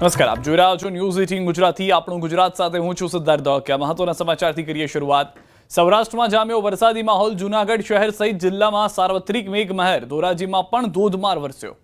નમસ્કાર, આપ જોઈ રહ્યા છો ન્યૂઝ 18 ગુજરાતી. આપણું ગુજરાત સાથે હું છું સિદ્ધાર્થ દોકિયા. મહત્વના સમાચારથી કરીએ શરૂઆત. સૌરાષ્ટ્રમાં જામ્યો વરસાદી માહોલ. જૂનાગઢ શહેર સહિત જિલ્લામાં સાર્વત્રિક મેઘમહેર. ધોરાજીમાં પણ ધોધમાર વરસ્યો.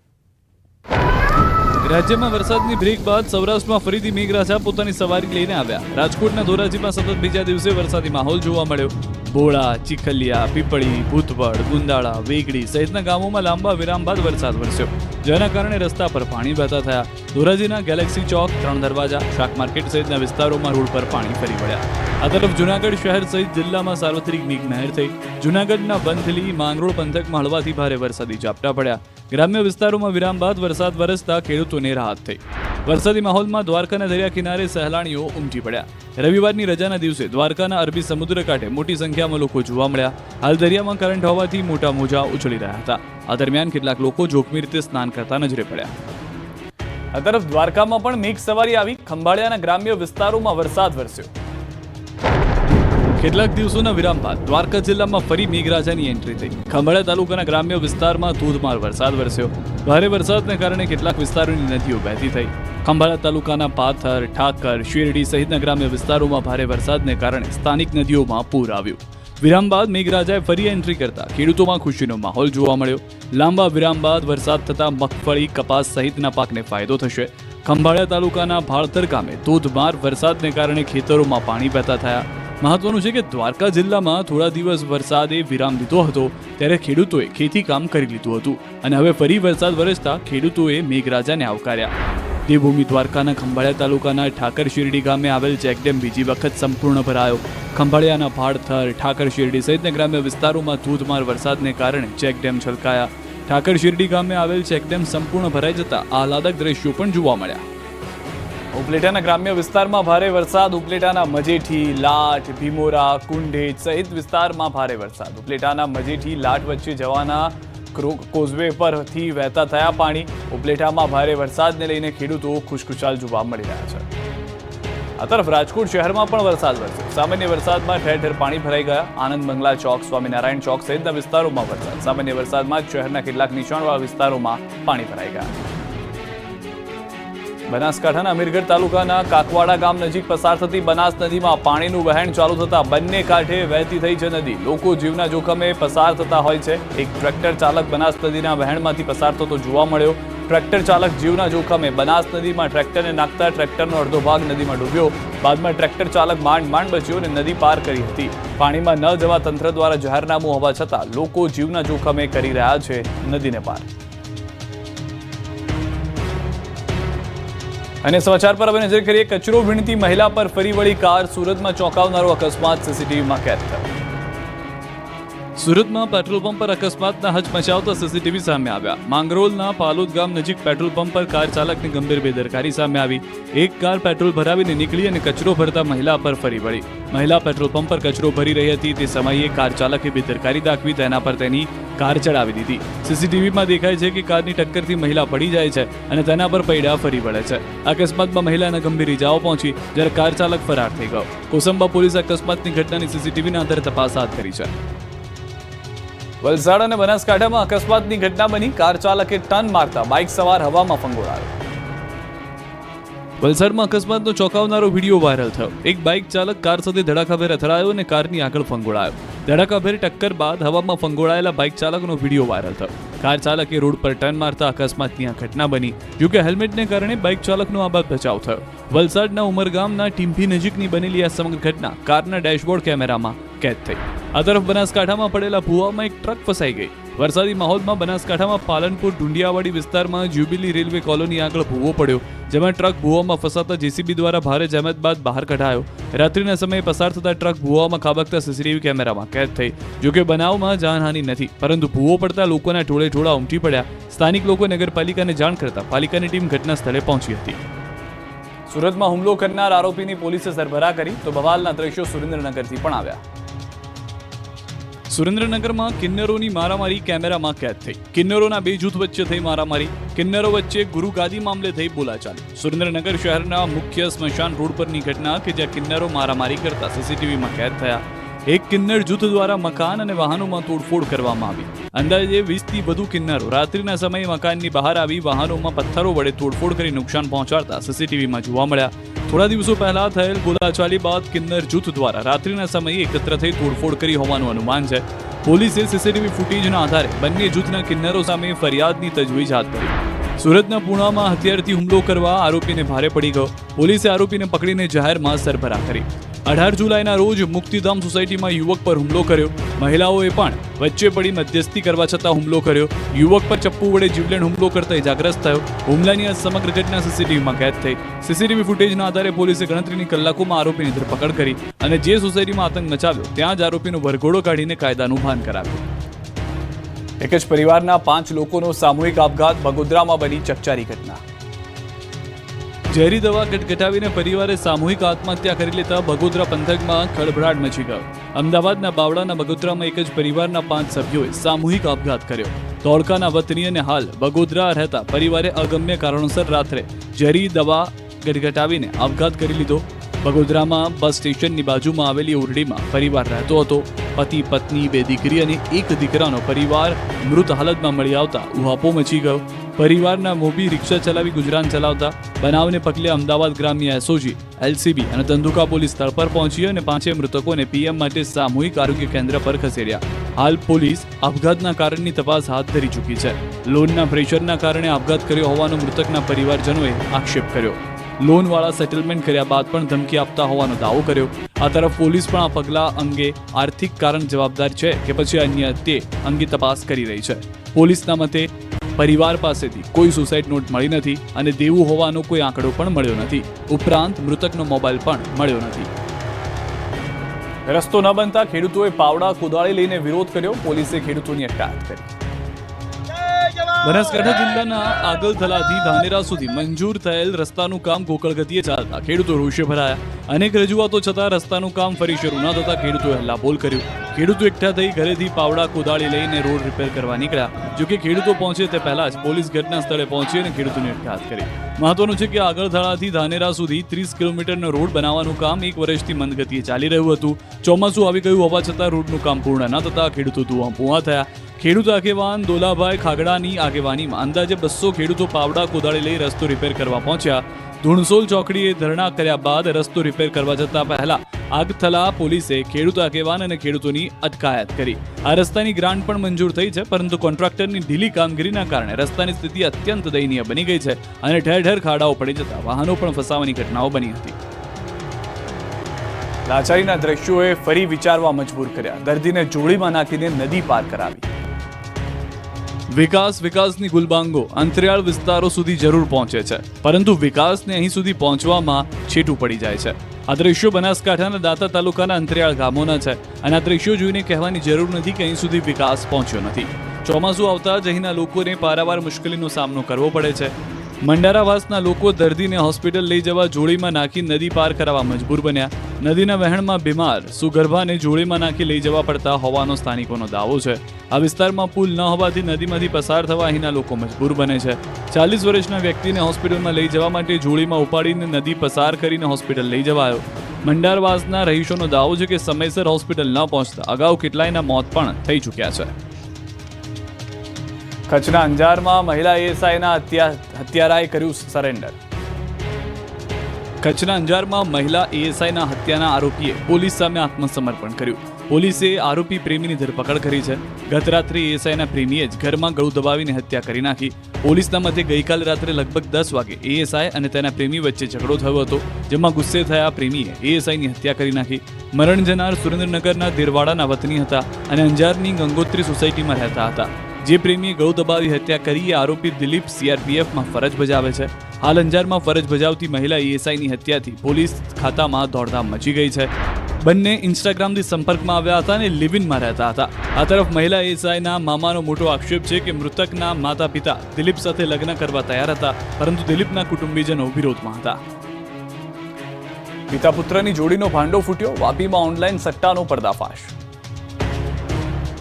રાજ્યમાં વરસાદની બ્રેક બાદ સૌરાષ્ટ્રમાં ફરીથી મેઘરાજા પોતાની સવારી લઈને આવ્યા. રાજકોટના ધોરાજીમાં સતત બીજા દિવસે વરસાદી માહોલ જોવા મળ્યો. બોળા, ચીખલિયા, પીપળી, ભૂતવડ, ગુંદાળા, વેગડી સહિતના ગામોમાં લાંબા વિરામ બાદ વરસાદ વરસ્યો, જેના કારણે રસ્તા પર પાણી વહેતા થયા. ધોરાજીના ગેલેક્સી ચોક, ત્રણ દરવાજા, શાક માર્કેટ સહિતના વિસ્તારોમાં રોડ પર પાણી ફરી વળ્યા. આ તરફ જૂનાગઢ શહેર સહિત જિલ્લામાં સાર્વત્રિક મેઘમહેર થઈ. જૂનાગઢના વંથલી, માંગરોળ પંથકમાં હળવાથી ભારે વરસાદી ઝાપટા પડ્યા. ગ્રામ્ય વિસ્તારોમાં વિરામ બાદ વરસાદ વરસતા ખેડૂતોને રાહત થઈ. વરસાદી માહોલમાં દ્વારકાના દરિયા કિનારે સહેલાણીઓ ઉમટી પડ્યા. રવિવારની રજાના દિવસે દ્વારકાના અરબી સમુદ્ર કાંઠે મોટી સંખ્યામાં લોકો જોવા મળ્યા. હાલ દરિયામાં કરંટ હોવાથી મોટા મોજા ઉછળી રહ્યા હતા. આ દરમિયાન કેટલાક લોકો જોખમી રીતે સ્નાન કરતા નજરે પડ્યા. આ તરફ દ્વારકામાં પણ મેઘ સવારી આવી. ખંભાળિયાના ગ્રામ્ય વિસ્તારોમાં વરસાદ વરસ્યો. કેટલાક દિવસોના વિરામ બાદ દ્વારકા જિલ્લામાં ફરી મેઘરાજાની એન્ટ્રી થઈ. ખંભાળિયા તાલુકાના ગ્રામ્ય વિસ્તારમાં ધોધમાર વરસાદ વરસ્યો. ભારે વરસાદને કારણે કેટલાક વિસ્તારોની નદીઓ વહેતી થઈ. ખંભાળિયા તાલુકાના પાથર, ઠાકર, શેરડી સહિતના ગ્રામ્ય વિસ્તારોમાં ભારે વરસાદને કારણે સ્થાનિક નદીઓમાં પૂર આવ્યું. વિરામ બાદ મેઘરાજાએ ફરી એન્ટ્રી કરતા ખેડૂતોમાં ખુશીનો માહોલ જોવા મળ્યો. લાંબા વિરામ બાદ વરસાદ થતા મગફળી, કપાસ સહિતના પાકને ફાયદો થશે. ખંભાળિયા તાલુકાના ભાળતર ગામે ધોધમાર વરસાદને કારણે ખેતરોમાં પાણી વહેતા થયા. મહત્વનું છે કે દ્વારકા જિલ્લામાં થોડા દિવસ વરસાદે વિરામ લીધો હતો, ત્યારે ખેડૂતોએ ખેતી કામ કરી લીધું હતું અને હવે ફરી વરસાદ વરસતા ખેડૂતોએ મેઘરાજાને આવકાર્યા. દેવભૂમિ દ્વારકાના ખંભાળિયા તાલુકાના ઠાકર શેરડી ગામે આવેલ ચેકડેમ બીજી વખત સંપૂર્ણ ભરાયો. ખંભાળિયાના ભાડથર, ઠાકર શેરડી સહિતના ગ્રામ્ય વિસ્તારોમાં ધોધમાર વરસાદને કારણે ચેકડેમ છલકાયા. ઠાકર શેરડી ગામે આવેલ ચેકડેમ સંપૂર્ણ ભરાઈ જતા આહલાદક દ્રશ્યો પણ જોવા મળ્યા. ઉપલેટાના ગ્રામ્ય વિસ્તારમાં ભારે વરસાદ. ઉપલેટાના મજેઠી, લાઠ, ભીમોરા, કુંઢેજ સહિત વિસ્તારમાં ભારે વરસાદ. ઉપલેટાના મજેઠી, લાઠ વચ્ચે જવાના કોઝવે પરથી વહેતા થયા પાણી. ઉપલેટામાં ભારે વરસાદને લઈને ખેડૂતો ખુશખુશાલ જોવા મળી રહ્યા છે. આ તરફ રાજકોટ શહેરમાં પણ વરસાદ વરસ્યો. સામાન્ય વરસાદમાં ઠેર ઠેર પાણી ભરાઈ ગયા. આનંદ બંગલા ચોક, સ્વામિનારાયણ ચોક સહિતના વિસ્તારોમાં વરસાદ. સામાન્ય વરસાદમાં જ શહેરના કેટલાક નીચાણવાળા વિસ્તારોમાં પાણી ભરાઈ ગયા. બનાસકાંઠાના અમીરગઢ તાલુકાના કાકવાડા ગામ નજીક પસાર થતી બનાસ નદીમાં પાણીનું વહેણ ચાલુ થતા બંને કાંઠે વહેતી થઈ છે નદી. લોકો જીવના જોખમે પસાર થતા હોય છે. એક ટ્રેક્ટર ચાલક બનાસ નદીના વહેણમાંથી પસાર થતો જોવા મળ્યો. ટ્રેક્ટર ચાલક જીવના જોખમે બનાસ નદીમાં ટ્રેક્ટરને નાખતા ટ્રેક્ટરનો અડધો ભાગ નદીમાં ડૂબ્યો. બાદમાં ટ્રેક્ટર ચાલક માંડ બચ્યો અને નદી પાર કરી હતી. પાણીમાં ન જવા તંત્ર દ્વારા જાહેરનામું હોવા છતાં લોકો જીવના જોખમે કરી રહ્યા છે નદીને પાર. અને સમાચાર પર હવે નજર કરીએ. કચરો વીણતી મહિલા પર ફરી વળી કાર. સુરતમાં ચોંકાવનારો અકસ્માત સીસીટીવીમાં કેદ થયો. સુરતમાં પેટ્રોલ પંપ પર અકસ્માતના હચમચાવતા સીસીટીવી સામે આવ્યા. માંગરોળના પાલોદ ગામ નજીક પેટ્રોલ પંપ પર કાર ચાલકની ગંભીર બેદરકારી સામે આવી. એક કાર પેટ્રોલ ભરાવીને નીકળી અને કચરો ભરતા મહિલા પર ફરી વળી. મહિલા પેટ્રોલ પંપ પર કચરો ભરી રહી હતી તે સમયે કાર ચાલકે બેદરકારી દાખવી તેના પર તેની કાર ચડાવી દીધી. સીસીટીવીમાં દેખાય છે કે કારની ટક્કરથી મહિલા પડી જાય છે અને તેના પર પૈડા ફરી વળે છે. અકસ્માતમાં મહિલાને ગંભીર ઇજાઓ પહોંચી, જ્યારે કાર ચાલક ફરાર થઈ ગયો. કોસંબા પોલીસે અકસ્માતની ઘટનાની સીસીટીવીના આધારે તપાસ હાથ ધરી છે. વલસાડ અને બનાસકાંઠામાં અકસ્માતની ઘટના બની. કાર ચાલકે ટર્ન મારતા બાઇક સવાર હવામાં ફંગોળાયો. વલસાડમાં અકસ્માતનો ચોંકાવનારો વિડીયો વાયરલ થયો. એક બાઇક ચાલક કાર સાથે ધડાકાભેર અથડાયો અને કારની આગળ ફંગોળાયો. ધડાકાભેર ટક્કર બાદ હવામાં ફંગોળાયેલા બાઇક ચાલકનો વિડીયો વાયરલ થયો. કાર ચાલકે રોડ પર ટર્ન મારતા અકસ્માતની આ ઘટના બની. જોકે હેલ્મેટને કારણે બાઇક ચાલકનો આબાદ બચાવ થયો. વલસાડના ઉમરગામના ટીમ્પી નજીકની બનેલી આ સમગ્ર ઘટના કારના ડેશબોર્ડ કેમેરામાં કેદ થઈ. આ તરફ બનાસકાંઠામાં પડેલા ભૂવામાં એક ટ્રક ફસાઈ ગઈ. વરસાદી માહોલમાં બનાસકાંઠામાં પાલનપુર ડુંડિયાવાડી વિસ્તારમાં જ્યુબિલી રેલવે કોલોની આગળ ભૂવો પડ્યો, જેમાં ટ્રક ભૂવામાં ફસાતા જેસીબી દ્વારા ભારે જહેમત બાદ બહાર કઢાયો. રાત્રિના સમયે પસાર થતા ટ્રક ભૂવામાં ખાબકતા સીસીટીવી કેમેરામાં કેદ થઈ. જોકે બનાવમાં જાનહાનિ નથી, પરંતુ ભૂવો પડતા લોકોના ટોળે ઉમટી પડ્યા. સ્થાનિક લોકો નગરપાલિકાને જાણ કરતા પાલિકાની ટીમ ઘટના સ્થળે પહોંચી હતી. સુરતમાં હુમલો કરનાર આરોપીની પોલીસે સરભરા કરી તો બવાલના દ્રશ્યો સુરેન્દ્રનગરથી પણ આવ્યા. સુરેન્દ્રનગરમાં કિન્નરોની મારામારી કેમેરામાં કેદ થઈ. કિન્નરોના બે જૂથ વચ્ચે થઈ મારામારી. કિન્નરો વચ્ચે ગુરુગાદી મામલે થઈ બોલાચાલી. સુરેન્દ્રનગર શહેરના મુખ્ય સ્મશાન રોડ પરની ઘટના કે જ્યાં કિન્નરો મારામારી કરતા સીસીટીવીમાં કેદ થયા. એક કિન્નર જૂથ દ્વારા મકાન અને વાહનોમાં તોડફોડ કરવામાં આવી. અંદાજે 20થી વધુ કિન્નરો રાત્રિના સમયે મકાનની બહાર આવી વાહનોમાં પથ્થરો વડે તોડફોડ કરી નુકસાન પહોંચાડતા સીસીટીવીમાં જોવા મળ્યા. થોડા દિવસો પહેલા થયેલ બોલાચાલી બાદ કિન્નર જૂથ દ્વારા રાત્રિના સમયે એકત્ર થઈ તોડફોડ કરી હોવાનું અનુમાન છે. પોલીસે સીસીટીવી ફૂટેજના આધારે બંને જૂથના કિન્નરો સામે ફરિયાદની તજવીજ હાથ ધરી. સુરતના પૂણામાં હથિયારથી હુમલો કરવા આરોપીને ભારે પડી ગયો. પોલીસે આરોપીને પકડીને જાહેરમાં સરભરા કરી. 18 જુલાઈના રોજ મુક્તિધામ સોસાયટીમાં યુવક પર હુમલો કર્યો. મહિલાઓએ પણ વચ્ચે પડી મધ્યસ્થી કરવા છતાં હુમલો કર્યો. યુવક પર ચપ્પુ વડે જીવલેણ હુમલો કરતા ઇજાગ્રસ્ત થયો. હુમલાની આ સમગ્ર ઘટના સીસીટીવીમાં કેદ થઈ. સીસીટીવી ફૂટેજના આધારે પોલીસે ગણતરીની કલાકોમાં આરોપીની ધરપકડ કરી અને જે સોસાયટીમાં આતંક મચાવ્યો ત્યાં જ આરોપીનો વરઘોડો કાઢીને કાયદાનું ભાન કરાવ્યું. એક જ પરિવારના 5 લોકોનો સામૂહિક આપઘાત, બગોદરામાં બની ચકચારી ઘટના. ઝેરી દવા ગટગટાવીને પરિવારે સામૂહિક આત્મહત્યા કરી લેતા બગોદરા પંથકમાં ખળભળાટ મચી ગયો. અમદાવાદના બાવળાના બગોદરામાં એક જ પરિવારના 5 સભ્યોએ સામૂહિક આપઘાત કર્યો. ધોળકાના વતની અને હાલ બગોદરા રહેતા પરિવારે અગમ્ય કારણોસર રાત્રે ઝેરી દવા ગટગટાવીને આપઘાત કરી લીધો. બગોદરામાં બસ સ્ટેશનની બાજુમાં આવેલી ઓરડીમાં પરિવાર રહેતો હતો. પતિ, પત્ની, 2 દીકરી અને 1 દીકરાનો પરિવાર મૃત હાલતમાં મળી આવતા ઉહાપો મચી ગયો. પરિવારના મોભી રિક્ષા ચલાવી ગુજરાન ચલાવતા. બનાવને પગલે અમદાવાદ ગ્રામ્ય એસઓજી, એલસીબી અને ધંધુકા પોલીસ સ્થળ પર પહોંચી અને 5 મૃતકોને પીએમ માટે સામૂહિક આરોગ્ય કેન્દ્ર પર ખસેડ્યા. હાલ પોલીસ આપઘાતના કારણની તપાસ હાથ ધરી ચૂકી છે. લોનના પ્રેશરના કારણે આપઘાત કર્યો હોવાનો મૃતકના પરિવારજનોએ આક્ષેપ કર્યો. લોનવાળા સેટલમેન્ટ કર્યા બાદ પણ ધમકી આપતા હોવાનો દાવો કર્યો. આ તરફ પોલીસ પણ આ પગલાં અંગે આર્થિક કારણ જવાબદાર છે કે પછી અન્ય તે અંગે તપાસ કરી રહી છે. પોલીસના મતે પરિવાર પાસેથી કોઈ સુસાઇડ નોટ મળી નથી અને દેવું હોવાનો કોઈ આંકડો પણ મળ્યો નથી. ઉપરાંત મૃતકનો મોબાઈલ પણ મળ્યો નથી. રસ્તો ન બનતા ખેડૂતોએ પાવડા, કોદાળી લઈને વિરોધ કર્યો. પોલીસે ખેડૂતોની અટકાયત કરી. બનાસકાંઠા જિલ્લાના આગલથલાથી ધાનેરા સુધી મંજૂર થયેલ રસ્તાનું કામ ગોકળ ગતિએ ચાલતા ખેડૂતો રોષે ભરાયા. અનેક રજૂઆતો છતાં રસ્તાનું કામ ફરી શરૂ ન થતા ખેડૂતોએ હલ્લાબોલ કર્યું. ખેડૂતો એકઠા થઈ ઘરેથી પાવડા, કોદાળી લઈને રોડ રિપેર કરવા નીકળ્યા. જોકે ખેડૂતો પહોંચે તે પહેલા જ પોલીસ ઘટના સ્થળે પહોંચી અને ખેડૂતોની અટકાયત કરી. મહત્વનું છે કે આગળથલાથી ધાનેરા સુધી 30 કિલોમીટરનો રોડ બનાવવાનું કામ 1 વર્ષથી મંદ ગતિએ ચાલી રહ્યું હતું. ચોમાસું આવી ગયું હોવા છતાં રોડનું કામ પૂર્ણ ન થતા ખેડૂતો ધુઆ થયા. ખેડૂત આગેવાન દોલાભાઈ ખાગડાની આગેવાનીમાં અંદાજે 200 ખેડૂતો પાવડા, કોદાળી લઈ રસ્તો રિપેર કરવા પહોંચ્યા. ધુણસોલ ચોકડીએ ધરણા કર્યા બાદ રસ્તો રિપેર કરવા જતા પહેલા આગથલા પોલીસે ખેડૂત આગેવાન અને ખેડૂતોની અટકાયત કરી. આ રસ્તાની ગ્રાન્ટ પણ મંજૂર થઈ છે, પરંતુ કોન્ટ્રાક્ટરની ઢીલી કામગીરીના કારણે રસ્તાની સ્થિતિ અત્યંત દયનીય બની ગઈ છે અને ઠેર ઠેર ખાડાઓ પડી જતા વાહનો પણ ફસાવાની ઘટનાઓ બની હતી. લાચારીના દ્રશ્યોએ ફરી વિચારવા મજબૂર કર્યા. દર્દીને જોડીમાં નાખીને નદી પાર કરાવી. વિકાસની ગુલબાંગો અંતરિયાળ વિસ્તારો સુધી જરૂર પહોંચે છે, પરંતુ વિકાસને અહીં સુધી પહોંચવામાં છેટું પડી જાય છે. આ દ્રશ્યો બનાસકાંઠાના દાંતા તાલુકાના અંતરિયાળ ગામોના છે અને આ દ્રશ્યો જોઈને કહેવાની જરૂર નથી કે અહીં સુધી વિકાસ પહોંચ્યો નથી. ચોમાસું આવતા જ અહીંના લોકોને પારાવાર મુશ્કેલીનો સામનો કરવો પડે છે. મંડારાવાસના લોકો દર્દીને હોસ્પિટલ લઈ જવા જોડીમાં નાખી નદી પાર કરાવવા મજબૂર બન્યા. નદીના વહેણમાં બીમાર સુગર્ભાને જોડીમાં નાખી લઈ જવા પડતા હોવાનો સ્થાનિકોનો દાવો છે. આ વિસ્તારમાં પુલ ન હોવાથી નદીમાંથી પસાર થવા અહીંના લોકો મજબૂર બને છે. 40 વર્ષના વ્યક્તિને હોસ્પિટલમાં લઈ જવા માટે જોડીમાં ઉપાડીને નદી પસાર કરીને હોસ્પિટલ લઈ જવાયો. મંડારવાસના રહીશોનો દાવો છે કે સમયસર હોસ્પિટલ ન પહોંચતા અગાઉ કેટલાયના મોત પણ થઈ ચૂક્યા છે. કચ્છના અંજારમાં મહિલા એએસઆઈના હત્યારાએ કર્યું સરેન્ડર. કચ્છના અંજારમાં મહિલા એએસઆઈના હત્યાના આરોપીએ પોલીસ સામે આત્મસમર્પણ કર્યું. પોલીસે આરોપી પ્રેમીની ધરપકડ કરી છે. ગત રાત્રે એએસઆઈના પ્રેમીએ જ ઘરમાં ગળું દબાવીને હત્યા કરી નાખી. પોલીસના મતે ગઈકાલે રાત્રે લગભગ 10 વાગે એએસઆઈ અને તેના પ્રેમી વચ્ચે ઝઘડો થયો હતો, જેમાં ગુસ્સે થયા પ્રેમીએ એએસઆઈની હત્યા કરી નાખી. મરણ જનાર સુરેન્દ્રનગરના દેરવાડાના વતની હતા અને અંજારની ગંગોત્રી સોસાયટીમાં રહેતા હતા. જે પ્રેમીએ ગળું દબાવી હત્યા કરી એ આરોપી દિલીપ સીઆરપીએફમાં ફરજ બજાવે છે. હાલ અંજારમાં ફરજ બજાવતી મહિલા એએસઆઈની હત્યાથી પોલીસ ખાતામાં દોડધામ મચી ગઈ છે. બંને ઇન્સ્ટાગ્રામથી સંપર્કમાં આવ્યા હતા અને લિવ-ઇનમાં રહેતા હતા. આ તરફ મહિલા એએસઆઈના મામાનો મોટો આક્ષેપ છે કે મૃતકના માતા પિતા દિલીપ સાથે લગ્ન કરવા તૈયાર હતા, પરંતુ દિલીપના કુટુંબીજનો વિરોધમાં હતા. પિતા પુત્રની જોડીનો ભાંડો ફૂટ્યો. વાપીમાં ઓનલાઈન સટ્ટાનો પર્દાફાશ.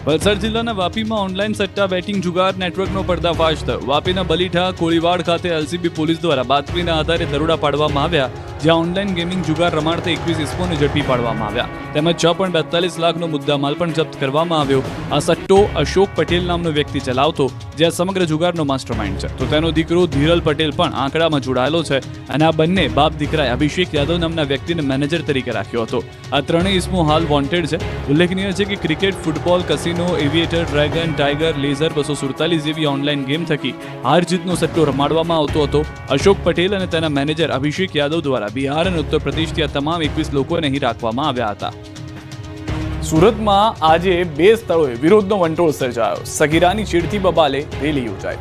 વલસાડ જિલ્લાના વાપીમાં ઓનલાઈન સટ્ટા બેટિંગ જુગાર નેટવર્કનો પર્દાફાશ થયો. વાપીના બલીઠા કોળીવાડ ખાતે એલસીબી પોલીસ દ્વારા બાતમીના આધારે દરોડા પાડવામાં આવ્યા. જ્યાં ઓનલાઈન ગેમિંગ જુગાર રમાડતા 21 ઇસમોને ઝડપી પાડવામાં આવ્યા. તેમજ 6.42 લાખનો મુદ્દામાલ પણ જપ્ત કરવામાં આવ્યો. આ સટ્ટો અશોક પટેલ નામનો વ્યક્તિ ચલાવતો, જે આ સમગ્ર જુગારનો માસ્ટરમાઇન્ડ છે. તો તેનો દીકરો ધીરલ પટેલ પણ આંકડામાં જોડાયેલો છે અને આ બંને બાપ દીકરાએ અભિષેક યાદવ નામના વ્યક્તિને મેનેજર તરીકે રાખ્યો હતો. આ ત્રણેય ઇસમો હાલ વોન્ટેડ છે. ઉલ્લેખનીય છે કે cricket, football, casino, aviator, dragon, tiger, Laser 247 જેવી ઓનલાઈન ગેમ થકી હાર જીતનો સટ્ટો રમાડવામાં આવતો હતો. અશોક પટેલ અને તેના મેનેજર અભિષેક યાદવ દ્વારા બિહાર અને ઉત્તર પ્રદેશથી આ તમામ 21 લોકોને અહીં રાખવામાં આવ્યા હતા. સુરતમાં આજે 2 સ્થળોએ વિરોધનો વંટોળ સર્જાયો. સગીરાની છેડતી બબાલે રેલી યોજાઈ.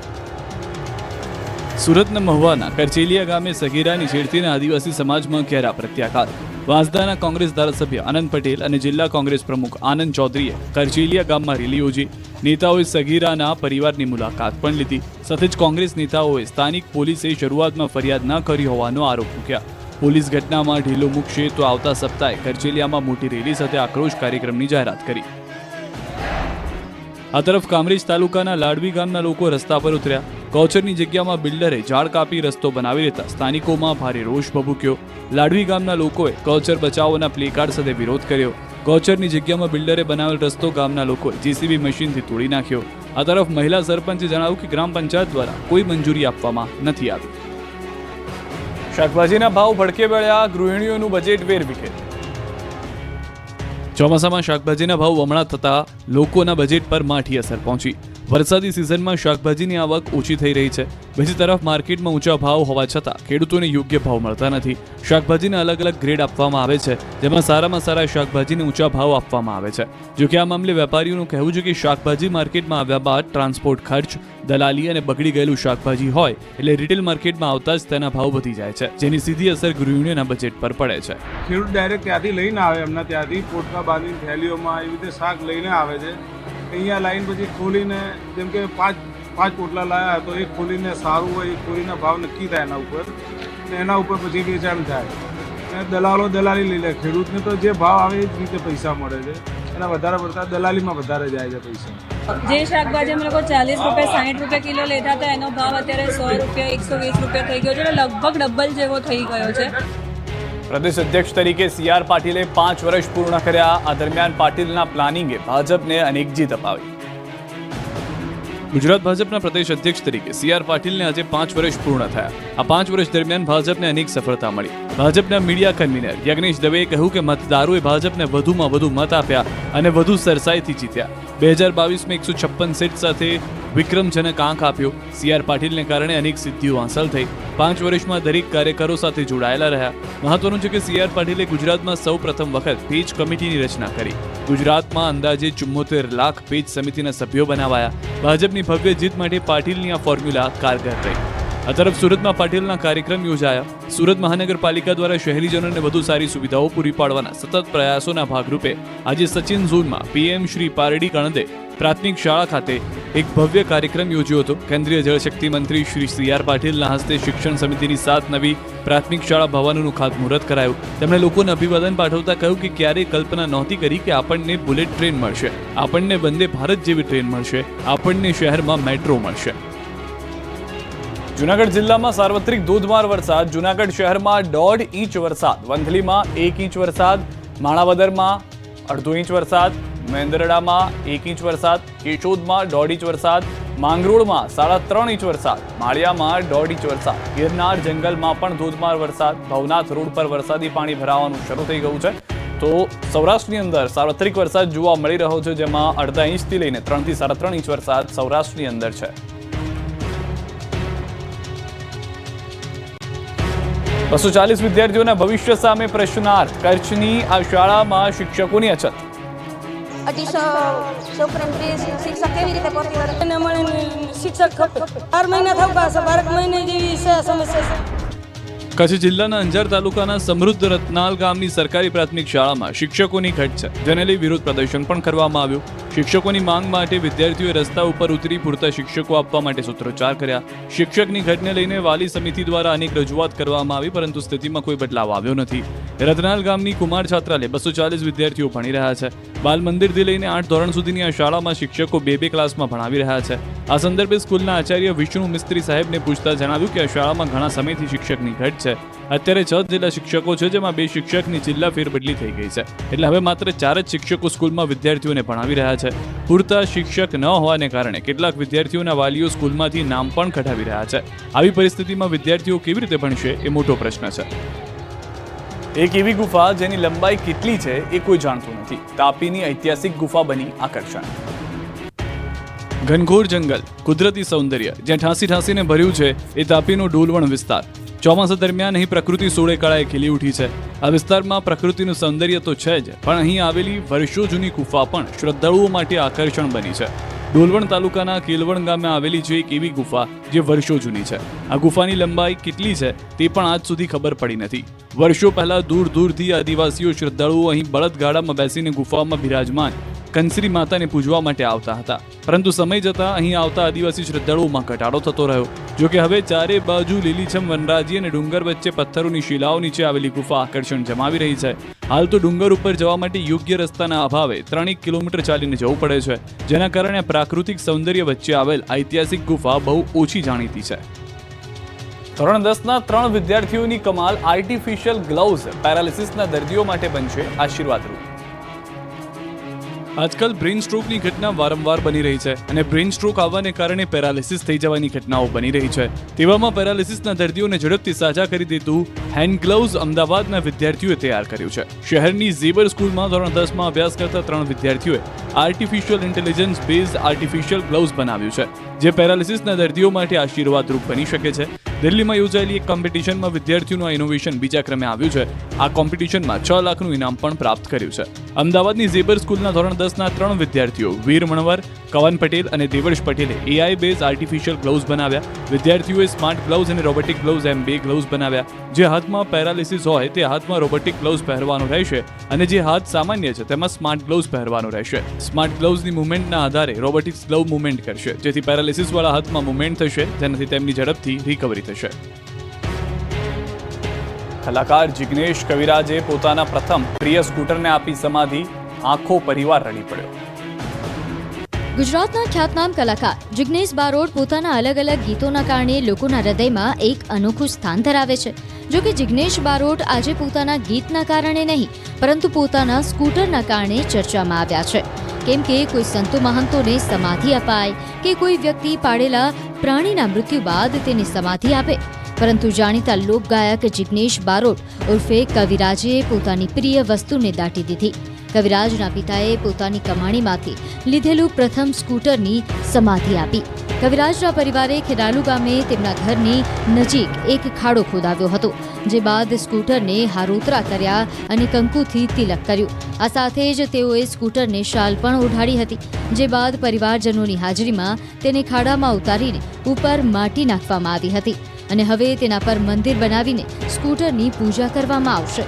સુરતના મહુવાના કરચેલિયા ગામે સગીરાની છેડતીના આદિવાસી સમાજમાં ઘેરા પ્રત્યાઘાત. વાંસદાના કોંગ્રેસ ધારાસભ્ય આનંદ પટેલ અને જિલ્લા કોંગ્રેસ પ્રમુખ આનંદ ચૌધરીએ કરચેલિયા ગામમાં રેલી યોજી. નેતાઓએ સગીરાના પરિવારની મુલાકાત પણ લીધી. સાથે જ કોંગ્રેસ નેતાઓએ સ્થાનિક પોલીસે શરૂઆતમાં ફરિયાદ ન કરી હોવાનો આરોપ મૂક્યા. પોલીસ ઘટનામાં ઢીલો મૂકશે તો આવતા સપ્તાહે કરચેલિયામાં મોટી રેલી સાથે આક્રોશ કાર્યક્રમની જાહેરાત કરી. આ તરફ કામરેજ તાલુકાના લાડવી ગામના લોકો રસ્તા પર ઉતર્યા. ગૌચરની જગ્યામાં બિલ્ડરે ઝાડ કાપી રસ્તો બનાવી લેતા સ્થાનિકોમાં ભારે રોષ ભભૂક્યો. લાડવી ગામના લોકોએ ગૌચર બચાવોના પ્લેકાર્ડ સાથે વિરોધ કર્યો. ગૌચરની જગ્યામાં બિલ્ડરે બનાવેલ રસ્તો ગામના લોકોએ જેસીબી મશીનથી તોડી નાખ્યો. આ તરફ મહિલા સરપંચે જણાવ્યું કે ગ્રામ પંચાયત દ્વારા કોઈ મંજૂરી આપવામાં નથી આવી. શાકભાજીના ભાવ ભડકે વળ્યા, ગૃહિણીઓનું બજેટ વેરવિખેર. ચોમાસામાં શાકભાજીના ભાવ બમણા થતા લોકોના બજેટ પર માઠી અસર પહોંચી. વરસાદી સિઝનમાં શાકભાજીની આવક ઓછી થઈ રહી છે. બીજી તરફ માર્કેટમાં ઊંચા ભાવ હોવા છતાં ખેડૂતોને યોગ્ય ભાવ મળતા નથી. શાકભાજીના અલગ અલગ ગ્રેડ આપવામાં આવે છે, જેમાં સારામાં સારા શાકભાજીને ઊંચા ભાવ આપવામાં આવે છે. જો કે આ મામલે વેપારીઓનું કહેવું છે કે શાકભાજી માર્કેટમાં આવ્યા બાદ ટ્રાન્સપોર્ટ ખર્ચ, દલાલી અને બગડી ગયેલું શાકભાજી હોય એટલે રિટેલ માર્કેટમાં આવતા જ તેના ભાવ વધી જાય છે, જેની સીધી અસર ગૃહિણીઓના બજેટ પર પડે છે. ખેડૂત ડાયરેક્ટ ત્યાંથી લઈને આવે, એમના ત્યાંથી પોટકા બાંધીને થેલીઓમાં એવી રીતે શાક લઈને આવે છે. અહીંયા લાઈન પછી ખોલીને, જેમ કે પાંચ પોટલા લાવ્યા તો એક ખોલીને સારું હોય, એક ખોલીના ભાવ નક્કી થાય એના ઉપર, ને એના ઉપર પછી વેચાણ થાય. અને દલાલો દલાલી લઈ લે. ખેડૂતને તો જે ભાવ આવે એ જ રીતે પૈસા મળે છે. એના વધારે પડતા દલાલીમાં વધારે જાય છે પૈસા. જે શાકભાજી અમે લોકો 40 રૂપિયા 60 રૂપિયા કિલો લેતા હતા એનો ભાવ અત્યારે 100 રૂપિયા 120 રૂપિયા થઈ ગયો છે. લગભગ ડબલ જેવો થઈ ગયો છે. પ્રદેશ અધ્યક્ષ તરીકે સી.આર. પાટીલે 5 વર્ષ પૂર્ણ કર્યા. આ દરમિયાન પાટીલના પ્લાનિંગે ભાજપને અનેક જીત અપાવી. ગુજરાત ભાજપના પ્રદેશ અધ્યક્ષ તરીકે સી.આર. પાટીલને આજે 5 વર્ષ પૂર્ણ થયા. આ 5 વર્ષ દરમિયાન ભાજપને અનેક સફળતા મળી. ભાજપના મીડિયા કન્વીનર યજ્ઞેશ દવેએ કહ્યું કે મતદારોએ ભાજપને વધુમાં વધુ મત આપ્યા અને વધુ સરસાઈથી જીત્યા. 2022માં 156 સીટ સાથે વિક્રમજનક આંક આપ્યો. સી.આર. પાટીલને કારણે અનેક સિદ્ધિઓ હાંસલ થઈ. 5 વર્ષમાં દરેક કાર્યકરો સાથે જોડાયેલા રહ્યા. મહત્વનું છે કે સી.આર. પાટીલે ગુજરાતમાં સૌ પ્રથમ વખત પેજ કમિટીની રચના કરી. ગુજરાતમાં અંદાજે 74 લાખ પેજ સમિતિના સભ્યો બનાવાયા. ભાજપની ભવ્ય જીત માટે પાટીલની આ ફોર્મ્યુલા કારગર રહી. આ તરફ સુરતમાં પાટીલના કાર્યક્રમ યોજાયા. સુરત મહાનગરપાલિકા દ્વારા શહેરીજનોને વધુ સારી સુવિધાઓ પૂરી પાડવાના સતત પ્રયાસોના ભાગરૂપે આજે સચિન ઝોનમાં પીએમ શ્રી પારડી કણદે પ્રાથમિક શાળા ખાતે એક ભવ્ય કાર્યક્રમ યોજ્યો હતો. કેન્દ્રીય જળશક્તિ મંત્રી શ્રી સી.આર. પાટીલના હસ્તે શિક્ષણ સમિતિની 7 નવી પ્રાથમિક શાળા ભવનનું ખાતમુહૂર્ત કરાયું. તેમણે લોકોને અભિવાદન પાઠવતા કહ્યું કે ક્યારેય કલ્પના નહોતી કરી કે આપણને બુલેટ ટ્રેન મળશે, આપણને વંદે ભારત જેવી ટ્રેન મળશે, આપણને શહેરમાં મેટ્રો મળશે. જૂનાગઢ જિલ્લામાં સાર્વત્રિક ધોધમાર વરસાદ. જૂનાગઢ શહેરમાં 1.5 ઇંચ વરસાદ, વંથલીમાં 1 ઇંચ વરસાદ, માણાવદરમાં 1/2 ઇંચ વરસાદ, મેંદરડામાં 1 ઇંચ વરસાદ, કેશોદમાં 1.5 ઇંચ વરસાદ, માંગરોળમાં 3.5 ઇંચ વરસાદ, માળિયામાં 1.5 ઇંચ વરસાદ, ગિરનાર જંગલમાં પણ ધોધમાર વરસાદ. ભવનાથ રોડ પર વરસાદી પાણી ભરાવાનું શરૂ થઈ ગયું છે. તો સૌરાષ્ટ્રની અંદર સાર્વત્રિક વરસાદ જોવા મળી રહ્યો છે, જેમાં 1/2 ઇંચથી લઈને 3 થી 3.5 ઇંચ વરસાદ સૌરાષ્ટ્રની અંદર છે. 240 વિદ્યાર્થીઓના ભવિષ્ય સામે પ્રશ્નાર્થ. કચ્છની આ શાળામાં શિક્ષકોની અછત. 250 શિક્ષક કેવી રીતે પહોંચી વળે? એને મળે શિક્ષક 4 મહિના થવા પાછા 12 મહિના જેવી સમસ્યા છે. કચ્છ જિલ્લાના અંજાર તાલુકાના સમૃદ્ધ રત્નાલ ગામની સરકારી પ્રાથમિક શાળામાં શિક્ષકોની ઘટ છે, જેને લઈ વિરોધ પ્રદર્શન પણ કરવામાં આવ્યું. શિક્ષકોની માંગ માટે વિદ્યાર્થીઓએ રસ્તા ઉપર ઉતરી પૂરતા શિક્ષકો આપવા માટે સૂત્રોચ્ચાર કર્યા. શિક્ષકની ઘટને લઈને વાલી સમિતિ દ્વારા અનેક રજૂઆત કરવામાં આવી, પરંતુ સ્થિતિમાં કોઈ બદલાવ આવ્યો નથી. રતનાલ ગામની કુમાર છાત્રાલય 240 વિદ્યાર્થીઓ ભણી રહ્યા છે. બાલ મંદિરથી લઈને 8 ધોરણ સુધીની આ શાળામાં શિક્ષકો બે ક્લાસમાં ભણાવી રહ્યા છે. આ સંદર્ભે સ્કૂલના આચાર્ય વિષ્ણુ મિસ્ત્રી સાહેબને પૂછતા જણાવ્યું કે આ શાળામાં ઘણા સમયથી શિક્ષકની ઘટ છે. અત્યારે 6 જિલ્લા શિક્ષકો છે, જેમાં 2 શિક્ષકની જિલ્લા ફેરબદલી થઈ ગઈ છે. એટલે હવે માત્ર 4 જ શિક્ષકો સ્કૂલમાં વિદ્યાર્થીઓને ભણાવી રહ્યા છે. પૂરતા શિક્ષક ન હોવાને કારણે કેટલાક વિદ્યાર્થીઓના વાલીઓ સ્કૂલમાંથી નામ પણ કઢાવી રહ્યા છે. આવી પરિસ્થિતિમાં વિદ્યાર્થીઓ કેવી રીતે ભણશે એ મોટો પ્રશ્ન છે. એક એવી ગુફા જેની લંબાઈ કેટલી છે એ કોઈ જાણતું નથી. તાપીની ઐતિહાસિક ગુફા બની આકર્ષણ. ઘનઘોર જંગલ, કુદરતી સૌંદર્ય જ્યાં ઠાંસીને ભર્યું છે એ તાપીનો ડોલવણ વિસ્તાર. ચોમાસા દરમિયાન અહીં પ્રકૃતિ સોળે કળાએ ખીલી ઉઠી છે. આ વિસ્તારમાં પ્રકૃતિનું સૌંદર્ય તો છે જ, પણ અહીં આવેલી વર્ષો જૂની ગુફા પણ શ્રદ્ધાળુઓ માટે આકર્ષણ બની છે. ડોલવણ તાલુકાના કેલવણ ગામે આવેલી છે એક એવી ગુફા જે વર્ષો જૂની છે. આ ગુફાની લંબાઈ કેટલી છે તે પણ આજ સુધી ખબર પડી નથી. વર્ષો પહેલા દૂરથી આદિવાસીઓ શ્રદ્ધાળુઓ અહીં બળદગાડામાં બેસીને ગુફામાં બિરાજમાન કંસરી માતાને પૂજવા માટે આવતા હતા, પરંતુ સમય જતાં અહીં આવતા આદિવાસી શ્રદ્ધાળુઓમાં ઘટાડો થતો રહ્યો. જોકે હવે ચારે બાજુ લીલીછમ વનરાજી અને ડુંગર વચ્ચે પથ્થરોની શિલાઓ નીચે આવેલી ગુફા આકર્ષણ જમાવી રહી છે. હાલ તો ડુંગર ઉપર જવા માટે યોગ્ય રસ્તાના અભાવે 3 કિલોમીટર ચાલીને જવું પડે છે, જેના કારણે પ્રાકૃતિક સૌંદર્ય વચ્ચે આવેલ ઐતિહાસિક ગુફા બહુ ઓછી જાણીતી છે. ધોરણ 10ના 3 વિદ્યાર્થીઓની કમાલ આર્ટિફિશિયલ ગ્લવ્સ પેરાલિસિસના દર્દીઓ માટે બનશે આશીર્વાદરૂપ. આજકાલ બ્રેઇન સ્ટ્રોકની ઘટના વારંવાર બની રહી છે અને બ્રેઇન સ્ટ્રોક આવવાને કારણે પેરાલિસિસ થઈ જવાની ઘટનાઓ બની રહી છે. તેવામાં પેરાલિસિસના દર્દીઓને ઝડપથી સાજા કરી દેતું હેન્ડ ગ્લવ્સ અમદાવાદના વિદ્યાર્થીઓએ તૈયાર કર્યું છે. શહેરની ઝેબર સ્કૂલમાં ધોરણ 10માં અભ્યાસ કરતા 3 વિદ્યાર્થીઓએ artificial intelligence base artificial gloves બનાવ્યું છે, જે પેરાલિસિસના દર્દીઓ માટે આશીર્વાદરૂપ બની શકે છે. દિલ્હીમાં યોજાયેલી એક કોમ્પિટિશનમાં વિદ્યાર્થીઓનું આ ઇનોવેશન બીજા ક્રમે આવ્યું છે. આ કોમ્પિટિશનમાં 6 લાખનું ઇનામ પણ પ્રાપ્ત કર્યું છે. અમદાવાદની ઝેબર સ્કૂલના ધોરણ 10ના 3 વિદ્યાર્થીઓ વીર મણવર, કવન પટેલ અને દેવર્ષ પટેલે AI બેઝ આર્ટિફિશિયલ ગ્લવ્સ બનાવ્યા. વિદ્યાર્થીઓએ સ્માર્ટ ગ્લવ્સ અને રોબોટિક ગ્લવ્સ એમ 2 ગ્લવ્સ બનાવ્યા. જે હાથમાં પેરાલિસિસ હોય તે હાથમાં રોબોટિક ગ્લવ્સ પહેરવાનું રહેશે અને જે હાથ સામાન્ય છે તેમાં સ્માર્ટ ગ્લવ્સ પહેરવાનું રહેશે. સ્માર્ટ ગ્લવ્સની મૂવમેન્ટના આધારે રોબોટિક્સ ગ્લવ મૂવમેન્ટ કરશે, જેથી પેરાલિસિસવાળા હાથમાં મૂવમેન્ટ થશે, જેનાથી તેમની ઝડપથી રિકવરી થશે. કલાકાર જિગ્નેશ કવિરાજે પોતાના પ્રથમ પ્રિય સ્કૂટરને આપી સમાધિ. આખો પરિવાર રડી પડ્યો. ગુજરાતના ખ્યાતનામ કલાકાર જિગ્નેશ બારોટ પોતાના અલગ અલગ ગીતોના કારણે લોકોના હૃદયમાં એક અનોખું સ્થાન ધરાવે છે. જો કે જિગ્નેશ બારોટ આજે પોતાના ગીતના કારણે નહીં, પરંતુ પોતાના સ્કૂટરના કારણે ચર્ચામાં આવ્યા છે. કેમ કે કોઈ સંતો મહંતોને સમાધિ અપાય કે કોઈ વ્યક્તિ પાડેલા પ્રાણીના મૃત્યુ બાદ તેને સમાધિ આપે, પરંતુ જાણીતા લોકગાયક જિગ્નેશ બારોટ ઉર્ફે કવિરાજે પોતાની પ્રિય વસ્તુને દાટી દીધી. કવિરાજના પિતાએ પોતાની કમાણીમાંથી લીધેલું પ્રથમ સ્કૂટરની સમાધિ આપી. કવિરાજના પરિવારે ખેરાલુ ગામે તેમના ઘરની નજીક એક ખાડો ખોદાવ્યો હતો, જે બાદ સ્કૂટરને હારોતરા કર્યા અને કંકુથી તિલક કર્યું. આ સાથે જ તેઓએ સ્કૂટરને શાલ પણ ઓઢાડી હતી, જે બાદ પરિવારજનોની હાજરીમાં તેને ખાડામાં ઉતારીને ઉપર માટી નાખવામાં આવી હતી અને હવે તેના પર મંદિર બનાવીને સ્કૂટરની પૂજા કરવામાં આવશે.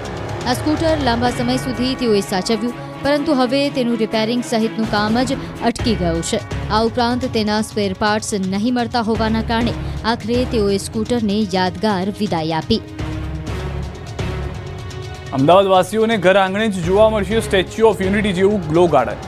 આ સ્કૂટર લાંબા સમય સુધી તેઓએ સાચવ્યું, પરંતુ હવે તેનું રિપેરિંગ સહિતનું કામ જ અટકી ગયું છે. આ ઉપરાંત તેના સ્પેર પાર્ટ્સ નહીં મળતા હોવાના કારણે આખરે તેઓએ સ્કૂટરને યાદગાર વિદાય આપી. અમદાવાદવાસીઓને ઘર આંગણે જ જોવા મળશે સ્ટેચ્યુ ઓફ યુનિટી જેવું ગ્લો ગાર્ડન.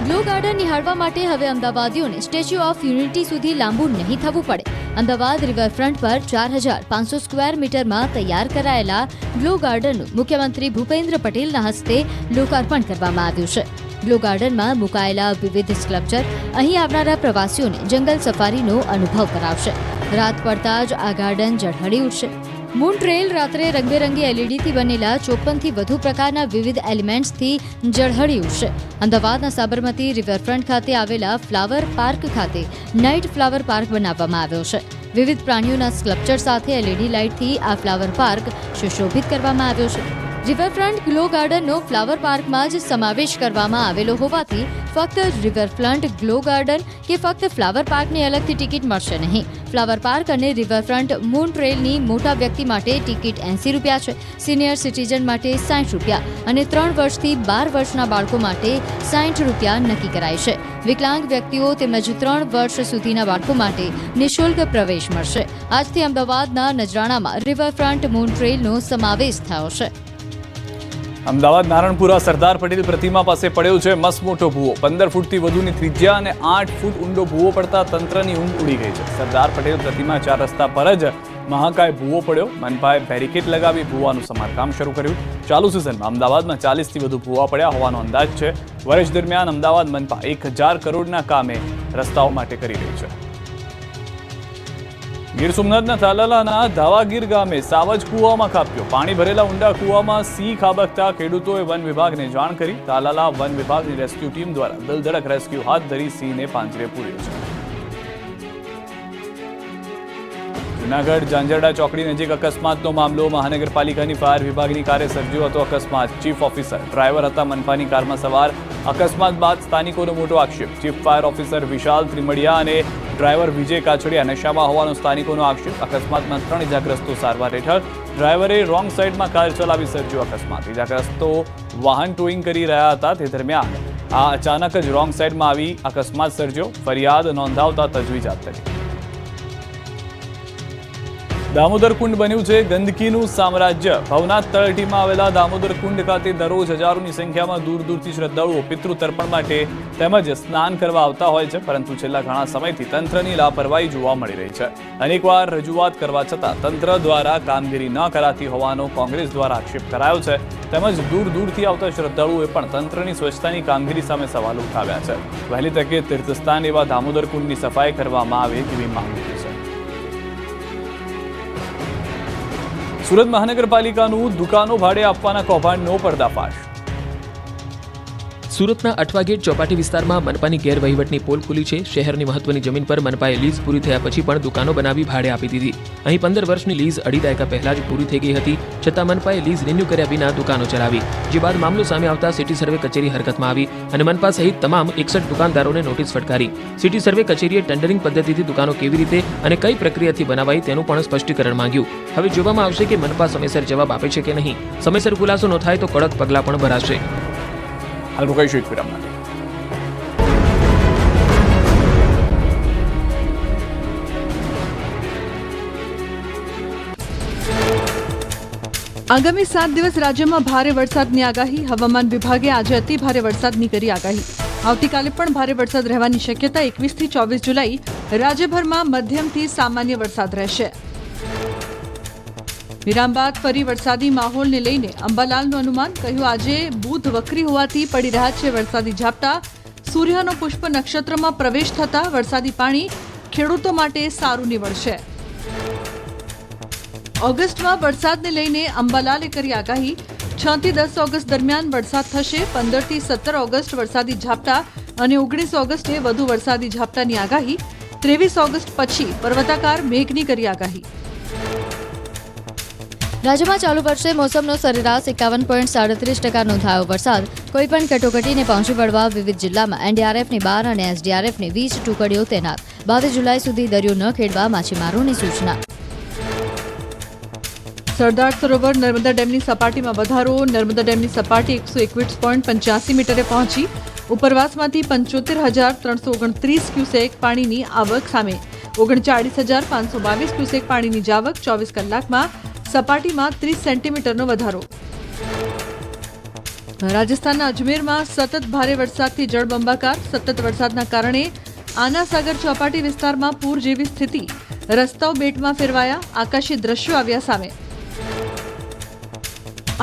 ગ્લો ગાર્ડન નિહાળવા માટે હવે અમદાવાદીઓને સ્ટેચ્યુ ઓફ યુનિટી સુધી લાંબુ નહીં થવું પડે. અમદાવાદ રિવરફ્રન્ટ પર 4500 સ્ક્વેર મીટરમાં તૈયાર કરાયેલા ગ્લો ગાર્ડનનું મુખ્યમંત્રી ભૂપેન્દ્ર પટેલના હસ્તે લોકાર્પણ કરવામાં આવ્યું છે. ગ્લો ગાર્ડનમાં મુકાયેલા વિવિધ સ્કલ્પચર અહીં આવનારા પ્રવાસીઓને જંગલ સફારીનો અનુભવ કરાવશે. રાત પડતા જ આ ગાર્ડન ઝળહળી ઉઠશે. મૂન ટ્રેલ રાત્રે રંગબેરંગી એલઈડીથી બનેલા 54થી વધુ પ્રકારના વિવિધ એલિમેન્ટ્સથી ઝળહળી ઉઠશે. અમદાવાદના સાબરમતી રિવરફ્રન્ટ ખાતે આવેલા ફ્લાવર પાર્ક ખાતે નાઇટ ફ્લાવર પાર્ક બનાવવામાં આવ્યો છે. વિવિધ પ્રાણીઓના સ્કલ્પચર સાથે એલઈડી લાઇટથી આ ફ્લાવર પાર્ક સુશોભિત કરવામાં આવ્યો છે. રિવરફ્રન્ટ ગ્લો ગાર્ડનનો ફ્લાવર પાર્કમાં જ સમાવેશ કરવામાં આવેલો હોવાથી ફક્ત રિવરફ્રન્ટ ગ્લો ગાર્ડન કે ફક્ત ફ્લાવર પાર્કની અલગથી ટિકિટ મળશે નહીં. ફ્લાવર પાર્ક અને રિવરફ્રન્ટ મૂન ટ્રેલની મોટા વ્યક્તિ માટે ટિકિટ 80 રૂપિયા છે, સિનિયર સિટીઝન માટે 60 રૂપિયા અને 3 વર્ષથી 12 વર્ષના બાળકો માટે 60 રૂપિયા નક્કી કરાય છે. વિકલાંગ વ્યક્તિઓ તેમજ 3 વર્ષ સુધીના બાળકો માટે નિઃશુલ્ક પ્રવેશ મળશે. આજથી અમદાવાદના નજરાણામાં રિવરફ્રન્ટ મૂન ટ્રેલનો સમાવેશ થયો છે. અમદાવાદ નારણપુરા સરદાર પટેલ પ્રતિમા પાસે પડ્યો છે મસમોટો ભૂવો. 15 ફૂટથી વધુની ત્રિજ્યા અને 8 ફૂટ ઊંડો ભૂવો પડતા તંત્રની ઊંઘ ઉડી ગઈ છે. સરદાર પટેલ પ્રતિમા 4 રસ્તા પર જ મહાકાય ભૂવો પડ્યો. મનપાએ બેરિકેડ લગાવી ભૂવાનું સમારકામ શરૂ કર્યું. ચાલુ સિઝનમાં અમદાવાદમાં 40થી વધુ ભૂવા પડ્યા હોવાનો અંદાજ છે. વર્ષ દરમિયાન અમદાવાદ મનપા 1000 કરોડના કામે રસ્તાઓ માટે કરી રહી છે. ગીર સોમનાથના તાલાલાના ધાવાગીર ગામે સાવજ કૂવામાં ખાબક્યો. પાણી ભરેલા ઊંડા કૂવામાં સિંહ ખાબકતા ખેડૂતોએ વન વિભાગને જાણ કરી. તાલાલા વન વિભાગની રેસ્ક્યુ ટીમ દ્વારા દિલધડક રેસ્ક્યુ હાથ ધરી સિંહને પાંજરે પૂર્યો છે. જૂનાગઢ ઝાંઝરડા ચોકડી નજીક અકસ્માતનો મામલો. મહાનગરપાલિકાની ફાયર વિભાગની કારે સર્જ્યો હતો અકસ્માત. ચીફ ઓફિસર ડ્રાઈવર હતા મનપાની કારમાં સવાર. અકસ્માત બાદ સ્થાનિકોનો મોટો આક્ષેપ. ચીફ ફાયર ઓફિસર વિશાલ ત્રિમડિયા અને ડ્રાઈવર વિજય કાછડિયા નશામાં હોવાનો સ્થાનિકોનો આક્ષેપ. અકસ્માતમાં 3 ઇજાગ્રસ્તો સારવાર હેઠળ. ડ્રાઈવરે રોંગ સાઈડમાં કાર ચલાવી સર્જ્યો અકસ્માત. ઇજાગ્રસ્તો વાહન ટોઈંગ કરી રહ્યા હતા તે દરમિયાન આ અચાનક જ રોંગ સાઈડમાં આવી અકસ્માત સર્જ્યો. ફરિયાદ નોંધાવતા તજવીજ હાથ ધરી. દામોદર કુંડ બન્યું છે ગંદકીનું સામ્રાજ્ય. ભવનાથ તળેટીમાં આવેલા દામોદર કુંડ ખાતે દરરોજ હજારોની સંખ્યામાં દૂર દૂરથી શ્રદ્ધાળુઓ પિતૃ તર્પણ માટે તેમજ સ્નાન કરવા આવતા હોય છે, પરંતુ છેલ્લા ઘણા સમયથી તંત્રની લાપરવાહી જોવા મળી રહી છે. અનેકવાર રજૂઆત કરવા છતાં તંત્ર દ્વારા કામગીરી ન કરાતી હોવાનો કોંગ્રેસ દ્વારા આક્ષેપ કરાયો છે. તેમજ દૂર દૂરથી આવતા શ્રદ્ધાળુઓએ પણ તંત્રની સ્વચ્છતાની કામગીરી સામે સવાલો ઉઠાવ્યા છે. વહેલી તકે તીર્થસ્થાન એવા દામોદર કુંડની સફાઈ કરવામાં આવે તેવી માંગ ઉઠી છે. સુરત મહાનગરપાલિકાનું દુકાનો ભાડે આપવાના કૌભાંડનો પર્દાફાશ. સુરતના અઠવા ગેટ ચોપાટી વિસ્તારમાં મનપાની ગેરવહીવટની પોલ ખુલી છે. શહેરની મહત્વની જમીન પર મનપાએ લીઝ પૂરી થયા પછી પણ દુકાનો બનાવી ભાડે આપી દીધી. અહીં 15 વર્ષની લીઝ 2 દાયકા પહેલા જ પૂરી થઈ ગઈ હતી, છતાં મનપાએ લીઝ રિન્યુ કર્યા વિના દુકાનો ચલાવી. જે બાદ મામલો સામે આવતા સિટી સર્વે કચેરી હરકતમાં આવી અને મનપા સહિત તમામ 61 દુકાનદારોને નોટિસ ફટકારી. સિટી સર્વે કચેરીએ ટેન્ડરિંગ પદ્ધતિથી દુકાનો કેવી રીતે અને કઈ પ્રક્રિયાથી બનાવાઈ તેનું પણ સ્પષ્ટીકરણ માંગ્યું. હવે જોવામાં આવશે કે મનપા સમયસર જવાબ આપે છે કે નહીં. સમયસર ખુલાસો ન થાય તો કડક પગલાં પણ ભરાશે. હાલ રોકાઈશું એક વિરામ માટે. આગામી 7 દિવસ રાજ્યમાં ભારે વરસાદની આગાહી. હવામાન વિભાગે આજે અતિ ભારે વરસાદની કરી આગાહી. આવતીકાલે પણ ભારે વરસાદ રહેવાની શક્યતા. 21 થી 24 જુલાઈ રાજ્યભરમાં મધ્યમથી સામાન્ય વરસાદ રહેશે. વિરામ બાદ ફરી વરસાદી માહોલને લઈને અંબાલાલનું અનુમાન. કહ્યું આજે બુધ વક્રી હોવાથી પડી રહ્યા છે વરસાદી ઝાપટા. સૂર્યનો પુષ્પ નક્ષત્રમાં પ્રવેશ થતા વરસાદી પાણી ખેડૂતો માટે સારું નીવડશે. ઓગસ્ટમાં વરસાદને લઈને અંબાલાલે કરી આગાહી. 6 થી 10 ઓગસ્ટ દરમિયાન વરસાદ થશે. 15 થી 17 ઓગસ્ટ વરસાદી ઝાપટા અને 19 ઓગસ્ટે વધુ વરસાદી ઝાપટાની આગાહી. 23 ઓગસ્ટ પછી પર્વતાકાર મેઘની કરી આગાહી. રાજ્યમાં ચાલુ વર્ષે મોસમનો સરેરાશ 51.37% નોંધાયો વરસાદ. કોઈપણ કટોકટીને પહોંચી વળવા વિવિધ જિલ્લામાં એનડીઆરએફની 12 અને એસડીઆરએફની 20 ટુકડીઓ તૈનાત. 22 જુલાઈ સુધી દરિયો ન ખેડવા માછીમારોની સૂચના. સરદાર સરોવર નર્મદા ડેમની સપાટીમાં વધારો. નર્મદા ડેમની સપાટી 121.85 મીટરે પહોંચી. ઉપરવાસમાંથી 75,329 ક્યુસેક પાણીની આવક સામે 39,522 ક્યુસેક પાણીની જાવક. 24 કલાકમાં સપાટીમાં 30 સેન્ટીમીટરનો વધારો. રાજસ્થાનના અજમેરમાં સતત ભારે વરસાદથી જળબંબાકાર. સતત વરસાદના કારણે આના સાગર ચોપાટી વિસ્તારમાં પૂર જેવી સ્થિતિ. રસ્તાઓ બેટમાં ફેરવાયા. આકાશી દ્રશ્યો આવ્યા સામે.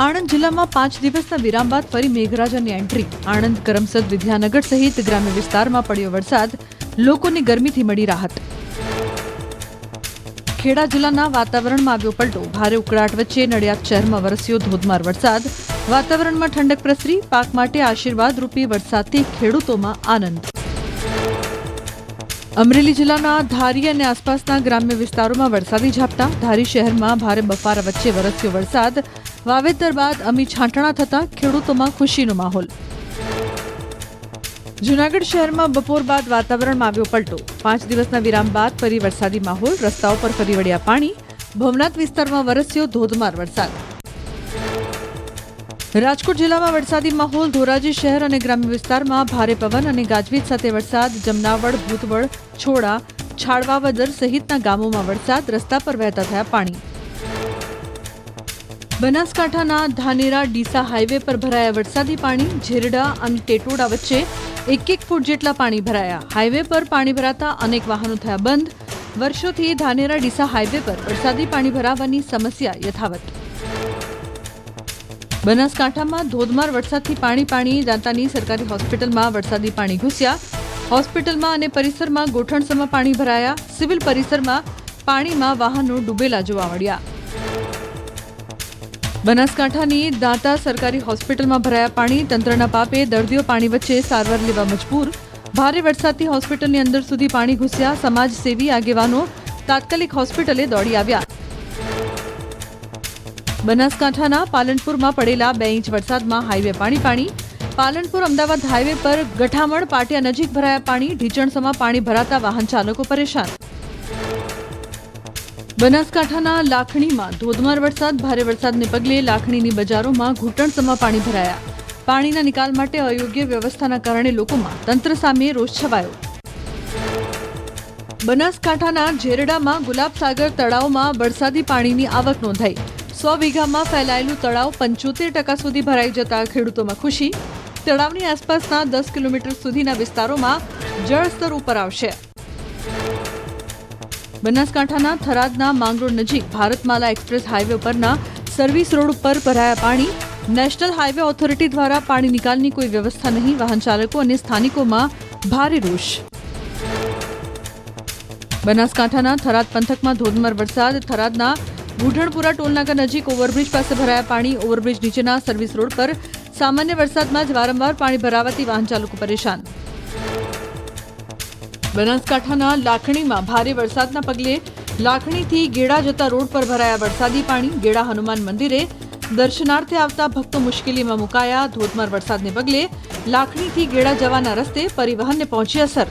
આણંદ જિલ્લામાં 5 દિવસના વિરામ બાદ ફરી મેઘરાજાની એન્ટ્રી. આણંદ, કરમસદ, વિદ્યાનગર સહિત ગ્રામ્ય વિસ્તારમાં પડ્યો વરસાદ. લોકોને ગરમીથી મળી રાહત. ખેડા જિલ્લાના વાતાવરણમાં આવ્યો પલટો. ભારે ઉકળાટ વચ્ચે નડિયાદ શહેરમાં વરસ્યો ધોધમાર વરસાદ. વાતાવરણમાં ઠંડક પ્રસરી. પાક માટે આશીર્વાદરૂપી વરસાદથી ખેડૂતોમાં આનંદ. અમરેલી જિલ્લાના ધારી અને આસપાસના ગ્રામ્ય વિસ્તારોમાં વરસાદી ઝાપટા. ધારી શહેરમાં ભારે બફારા વચ્ચે વરસ્યો વરસાદ. વાવેતર બાદ અમી છાંટણા થતાં ખેડૂતોમાં ખુશીનો માહોલ. જૂનાગઢ શહેરમાં બપોર બાદ વાતાવરણમાં આવ્યો પલટો. 5 દિવસના વિરામ બાદ ફરી વરસાદી માહોલ. રસ્તાઓ પર ફરી વળ્યા પાણી. ભવનાથ વિસ્તારમાં વરસ્યો ધોધમાર વરસાદ. રાજકોટ જિલ્લામાં વરસાદી માહોલ. ધોરાજી શહેર અને ગ્રામ્ય વિસ્તારમાં ભારે પવન અને ગાજવીજ સાથે વરસાદ. જમનાવડ, ભૂતવડ, છોડા, છાળવાવદર સહિતના ગામોમાં વરસાદ. રસ્તા પર વહેતા થયા પાણી. બનાસકાંઠાના ધાનેરા ડીસા હાઈવે પર ભરાયા વરસાદી પાણી. ઝેરડા અને ટેટોડા વચ્ચે 1 ફૂટ જેટલા પાણી ભરાયા. હાઈવે પર પાણી ભરાતા અનેક વાહનો થયા બંધ. વર્ષોથી ધાનેરા ડીસા હાઈવે પર વરસાદી પાણી ભરાવાની સમસ્યા યથાવત. બનાસકાંઠામાં ધોધમાર વરસાદથી પાણી. દાંતાની સરકારી હોસ્પિટલમાં વરસાદી પાણી ઘૂસ્યા. હોસ્પિટલમાં અને પરિસરમાં ગોઠણસમાં પાણી ભરાયા. સિવિલ પરિસરમાં પાણીમાં વાહનો ડૂબેલા જોવા મળ્યા. બનાસકાંઠાની દાંતા સરકારી હોસ્પિટલમાં ભરાયા પાણી. તંત્રના પાપે દર્દીઓ પાણી વચ્ચે સારવાર લેવા મજબૂર. ભારે વરસાદથી હોસ્પિટલની અંદર સુધી પાણી ઘૂસ્યા. સમાજસેવી આગેવાનો તાત્કાલિક હોસ્પિટલે દોડી આવ્યા. બનાસકાંઠાના પાલનપુરમાં પડેલા 2 ઇંચ વરસાદમાં હાઈવે પાણી. પાલનપુર અમદાવાદ હાઈવે પર ગઠામણ પાટિયા નજીક ભરાયા પાણી. ઢીચણસમાં પાણી ભરાતા વાહન ચાલકો પરેશાન. બનાસકાંઠાના લાખણીમાં ધોધમાર વરસાદ. ભારે વરસાદને પગલે લાખણીની બજારોમાં ઘૂંટણસમાં પાણી ભરાયા. પાણીના નિકાલ માટે અયોગ્ય વ્યવસ્થાના કારણે લોકોમાં તંત્ર સામે રોષ છવાયો. બનાસકાંઠાના ઝેરડામાં ગુલાબસાગર તળાવમાં વરસાદી પાણીની આવક નોંધાઈ. 100 વીઘામાં ફેલાયેલું તળાવ 75% સુધી ભરાઈ જતા ખેડૂતોમાં ખુશી. તળાવની આસપાસના 10 કિલોમીટર સુધીના વિસ્તારોમાં જળસ્તર ઉપર આવશે. બનાસકાંઠાના થરાદના માંગરોળ નજીક ભારતમાલા એક્સપ્રેસ હાઈવે પરના સર્વિસ રોડ ઉપર ભરાયા પાણી. નેશનલ હાઈવે ઓથોરિટી દ્વારા પાણી નિકાલની કોઈ વ્યવસ્થા નહીં. વાહન ચાલકો અને સ્થાનિકોમાં ભારે રોષ. બનાસકાંઠાના થરાદ પંથકમાં ધોધમાર વરસાદ. થરાદના બુઢણપુરા ટોલનાકા નજીક ઓવરબ્રિજ પાસે ભરાયા પાણી. ઓવરબ્રિજ નીચેના સર્વિસ રોડ પર સામાન્ય વરસાદમાં જ વારંવાર પાણી ભરાવાથી વાહન ચાલકો પરેશાન. બનાસકાંઠાના લાખણીમાં ભારે વરસાદના પગલે લાખણીથી ગેડા જતા રોડ પર ભરાયા વરસાદી પાણી. ગેડા હનુમાન મંદિરે દર્શનાર્થે આવતા ભક્તો મુશ્કેલીમાં મુકાયા. ધોધમાર વરસાદને પગલે લાખણીથી ગેડા જવાના રસ્તે પરિવહનને પહોંચી અસર.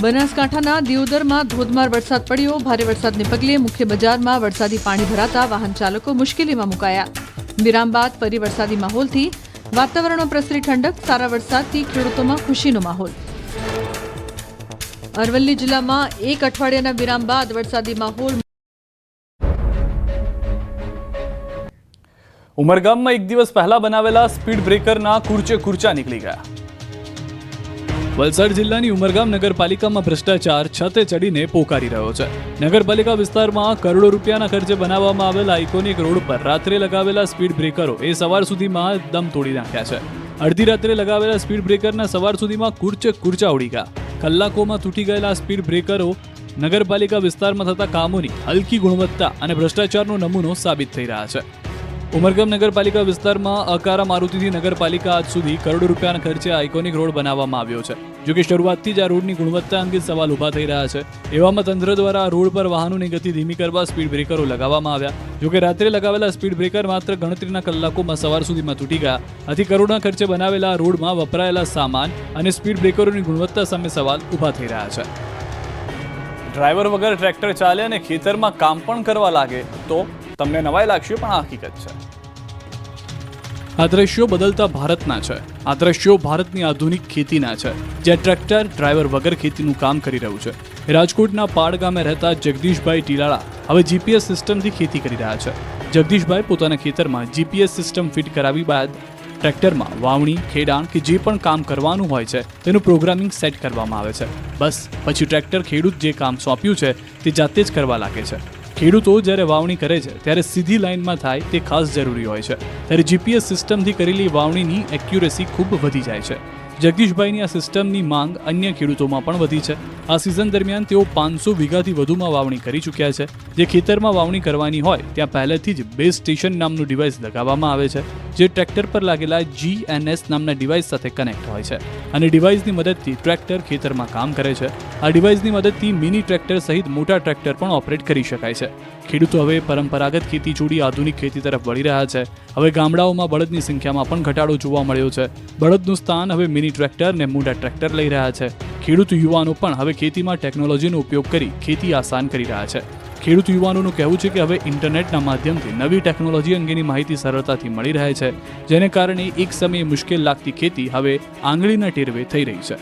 બનાસકાંઠાના દિયોદરમાં ધોધમાર વરસાદ પડ્યો. ભારે વરસાદને પગલે મુખ્ય બજારમાં વરસાદી પાણી ભરાતા વાહન ચાલકો મુશ્કેલીમાં મુકાયા. વિરામ બાદ ફરી વરસાદી માહોલથી વાતાવરણમાં પ્રસરી ઠંડક. સારા વરસાદથી ખેડૂતોમાં ખુશીનો માહોલ. અરવલ્લી જિલ્લામાં 1 અઠવાડિયાના વિરામ બાદ વરસાદી માહોલ. ઉમરગામમાં 1 દિવસ પહેલા બનાવેલા સ્પીડ બ્રેકરના કુરચા નીકળી ગયા. વલસાડ જિલ્લાની ઉમરગામ નગરપાલિકામાં ભ્રષ્ટાચાર છતે ચડીને પોકારી રહ્યો છે. નગરપાલિકા વિસ્તારમાં કરોડો રૂપિયાના ખર્ચે બનાવવામાં આવેલા આઇકોનિક રોડ પર રાત્રે લગાવેલા સ્પીડ બ્રેકરો સવાર સુધીમાં દમ તોડી નાખ્યા છે. અડધી રાત્રે લગાવેલા સ્પીડ બ્રેકરના સવાર સુધીમાં કુરચા ઉડી ગયા. કલાકોમાં તૂટી ગયેલા સ્પીડ બ્રેકરો નગરપાલિકા વિસ્તારમાં થતા કામોની હલકી ગુણવત્તા અને ભ્રષ્ટાચારનો નમૂનો સાબિત થઈ રહ્યા છે. ઉમરગામ નગરપાલિકા વિસ્તારમાં અકારા મારુતિથી નગરપાલિકા આજ સુધી કરોડો રૂપિયાના ખર્ચે આઇકોનિક રોડ બનાવવામાં આવ્યો છે. જોકે શરૂઆતથી જ આ રોડની ગુણવત્તા અંગે સવાલ ઊભા થઈ રહ્યા છે. એવામાં તંત્ર દ્વારા આ રોડ પર વાહનોની ગતિ ધીમી કરવા સ્પીડ બ્રેકરો લગાવવામાં આવ્યા. જોકે રાત્રે લગાવેલા સ્પીડ બ્રેકર માત્ર ગણતરીના કલાકોમાં સવાર સુધીમાં તૂટી ગયા. આથી કરોડના ખર્ચે બનાવેલા રોડમાં વપરાયેલા સામાન અને સ્પીડ બ્રેકરોની ગુણવત્તા સામે સવાલ ઊભા થઈ રહ્યા છે. ડ્રાઈવર વગર ટ્રેક્ટર ચાલે અને ખેતરમાં કામ પણ કરવા લાગે તો તમને નવાઈ લાગશે, પણ આ હકીકત છે. આ દ્રશ્યો બદલતા ભારતના છે. આ દ્રશ્યો ભારતની આધુનિક ખેતીના છે, જ્યાં ટ્રેક્ટર ડ્રાઈવર વગર ખેતીનું કામ કરી રહ્યું છે. રાજકોટના પાડ ગામે રહેતા જગદીશભાઈ ટીલાળા હવે જીપીએસ સિસ્ટમથી ખેતી કરી રહ્યા છે. જગદીશભાઈ પોતાના ખેતરમાં જીપીએસ સિસ્ટમ ફિટ કરાવી બાદ ટ્રેક્ટરમાં વાવણી, ખેડાણ કે જે પણ કામ કરવાનું હોય છે તેનું પ્રોગ્રામિંગ સેટ કરવામાં આવે છે. બસ પછી ટ્રેક્ટર ખેડૂત જે કામ સોંપ્યું છે તે જાતે જ કરવા લાગે છે. ખેડૂતો જ્યારે વાવણી કરે છે ત્યારે સીધી લાઇનમાં થાય તે ખાસ જરૂરી હોય છે. ત્યારે જીપીએસ સિસ્ટમથી કરેલી વાવણીની એક્યુરેસી ખૂબ વધી જાય છે. જગદીશભાઈની આ સિસ્ટમની માંગ અન્ય ખેડૂતોમાં પણ વધી છે. આ સિઝન દરમિયાન તેઓ 500 વીઘાથી વધુમાં વાવણી કરી ચૂક્યા છે. જે ખેતરમાં વાવણી કરવાની હોય ત્યાં પહેલેથી જ બેઝ સ્ટેશન નામનું ડિવાઇસ લગાવવામાં આવે છે, જે ટ્રેક્ટર પર લાગેલા GNS નામના ડિવાઇસ સાથે કનેક્ટ હોય છે અને ડિવાઇસની મદદથી ટ્રેક્ટર ખેતરમાં કામ કરે છે. આ ડિવાઇસની મદદથી મિની ટ્રેક્ટર સહિત મોટા ટ્રેક્ટર પણ ઓપરેટ કરી શકાય છે. ખેડૂતો હવે પરંપરાગત ખેતી છોડી આધુનિક ખેતી તરફ વળી રહ્યા છે. હવે ગામડાઓમાં બળદની સંખ્યામાં પણ ઘટાડો જોવા મળ્યો છે. બળદનું સ્થાન હવે મિની ટ્રેક્ટર ને મોટા ટ્રેક્ટર લઈ રહ્યા છે. ખેડૂત યુવાનો પણ હવે ખેતીમાં ટેકનોલોજીનો ઉપયોગ કરી ખેતી આસાન કરી રહ્યા છે. ખેડૂત યુવાનોનું કહેવું છે કે હવે ઇન્ટરનેટના માધ્યમથી નવી ટેકનોલોજી અંગેની માહિતી સરળતાથી મળી રહે છે, જેને કારણે એક સમયે મુશ્કેલ લાગતી ખેતી હવે આંગળીના ટેરવે થઈ રહી છે.